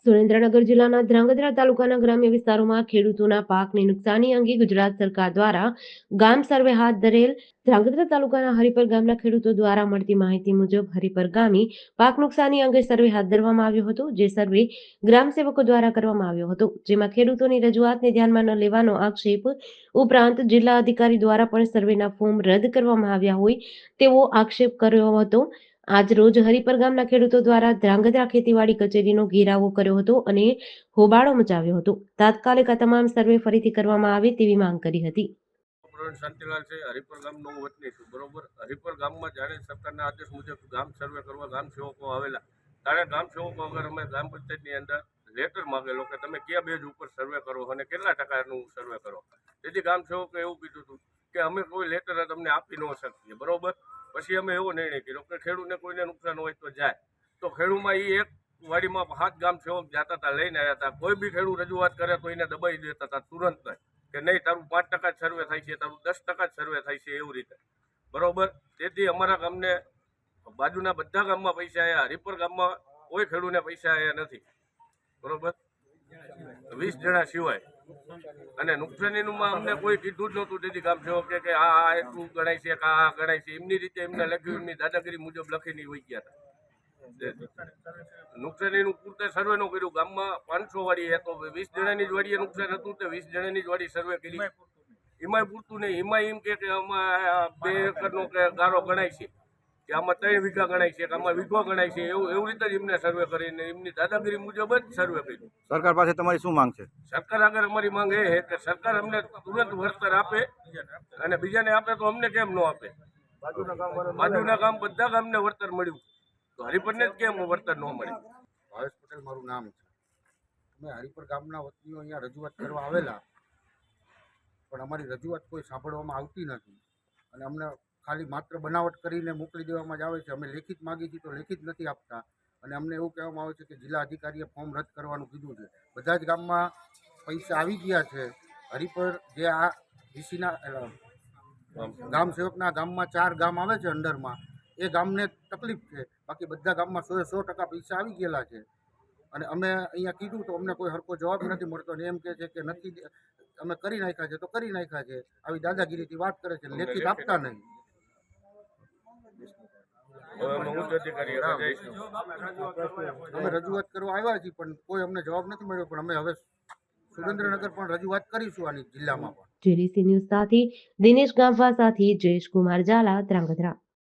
સુરેન્દ્રનગર જિલ્લાના ધ્રાંગધ્રા તાલુકાના ગ્રામ્ય વિસ્તારોમાં ખેડૂતોના પાકની નુકસાની અંગે ગુજરાત સરકાર દ્વારા ગામ સર્વે હાથ ધરેલ. ધ્રાંગધ્રા તાલુકાના હરિપર ગામના ખેડૂતો દ્વારા મળતી માહિતી મુજબ હરિપર ગામે પાક નુકસાની અંગે સર્વે હાથ ધરવામાં આવ્યો હતો, જે સર્વે ગ્રામસેવકો દ્વારા કરવામાં આવ્યો હતો, જેમાં ખેડૂતોની રજૂઆતને ધ્યાનમાં ન લેવાનો આક્ષેપ ઉપરાંત જિલ્લા અધિકારી દ્વારા પણ સર્વેના ફોર્મ રદ કરવામાં આવ્યા હોય તેવો આક્ષેપ કર્યો હતો. આજ રોજ હરિપર ગામના ખેડૂતો દ્વારા ધ્રાંગધ્રા ખેતીવાડી કચેરીનો ઘેરાવો કર્યો હતો અને હોબાળો મચાવ્યો હતો. તાત્કાલિક આ તમામ સર્વે ફરીથી કરવામાં આવે તેવી માંગ કરી હતી. શાંતિલાલ છે, હરિપર ગામનો હું વતની છું. બરોબર, હરિપર ગામમાં જ્યારે સરકારના આદેશ મુજબ ગામ સર્વે કરવા ગામ સેવકો આવેલા, ત્યારે ગામ સેવકો વગર અમે ગ્રામ પંચાયતની અંદર લેટર માગેલો કે તમે કયા બેઝ ઉપર સર્વે કરો અને કેટલા ટકાનું સર્વે કરો. તેથી ગામ સેવકે એવું કીધું હતું કે અમે કોઈ લેટર તમને આપી ન શકીએ. બરોબર, પછી અમે એવો નિર્ણય કર્યો કે ખેડૂતને કોઈને નુકસાન હોય તો જાય. તો ખેડૂતમાં એ એક વાડીમાં 7 ગામ સેવક જતા હતા, લઈને આવ્યા હતા. કોઈ બી ખેડૂત રજૂઆત કરે તો એને દબાઈ દેતા હતા તુરંત કે નહીં, તારું 5% જ સર્વે થાય છે, તારું 10% જ સર્વે થાય છે, એવી રીતે. બરોબર, તેથી અમારા ગામને બાજુના બધા ગામમાં પૈસા આવ્યા, હરિપર ગામમાં કોઈ ખેડૂતને પૈસા આવ્યા નથી. બરોબર, 20 જણા સિવાય. અને નુકસાનીનું અમને કોઈ કીધું જ નહોતું. તેથી ગામ સેવકે કે આ એટલું ગણાય છે કે આ ગણાય છે, એમની રીતે એમને લખ્યું, એમની દાદાગીરી મુજબ લખીને વહી ગયા હતા. નુકસાનીનું પૂરતે સર્વે નું કર્યું. ગામમાં 500 વાડી હતો, 20 જણાની જ વાડીએ નુકસાન હતું, તે 20 જણાની જ વાડી સર્વે કરી. એમાંય પૂરતું નહીં, એમાં એમ કે આમાં 2 એકરનો કે ગારો ગણાય છે, કે આમાં 3 વીઘા ગણાય છે, કે આમાં વીઘો ગણાય છે, એવું રીતે જ એમને સર્વે કરીને એમની દાદાગીરી મુજબ જ સર્વે કર્યું. સરકાર પાસે તમારી શું માંગ છે? સરકાર આગળ અમારી માંગ એ છે કે સરકાર અમને તુરંત વળતર આપે, અને બીજાને આપે તો અમને કેમ ન આપે? બાજુના ગામ બધા ગામને વળતર મળ્યું, તો હરિપરને જ કેમ વળતર ન મળે? ભાવેશ પટેલ મારું નામ છે. અમે હરિપર ગામના વતનીઓ અહીંયા રજૂઆત કરવા આવેલા, પણ અમારી રજૂઆત કોઈ સાંભળવામાં આવતી નથી અને અમને ખાલી માત્ર બનાવટ કરીને મોકલી દેવામાં જ આવે છે. અમે લેખિત માગી છીએ તો લેખિત નથી આપતા, અને અમને એવું કહેવામાં આવે છે કે જિલ્લા અધિકારીએ ફોર્મ રદ કરવાનું કીધું છે. બધા જ ગામમાં પૈસા આવી ગયા છે. હરિપર જે આ વીસીના ગામ સેવકના ગામમાં 4 ગામ આવે છે અંડરમાં, એ ગામને તકલીફ છે. બાકી બધા ગામમાં 100% પૈસા આવી ગયેલા છે. અને અમે અહીંયા કીધું તો અમને કોઈ હરકો જવાબ નથી મળતો, અને એમ કહે છે કે નથી, અમે કરી નાખ્યા છે તો કરી નાખ્યા છે, આવી દાદાગીરીથી વાત કરે છે, લેખિત આપતા નહીં. અમે રજૂઆત કરવા આવ્યા છીએ, પણ કોઈ અમને જવાબ નથી મળ્યો. પણ અમે હવે સુરેન્દ્રનગર પણ રજૂઆત કરીશું આની જિલ્લામાં પણ. જેડીસી ન્યૂઝ સાથે દિનેશ ગાંભા સાથે જયેશ કુમાર ઝાલા, ધ્રાંગધ્રા.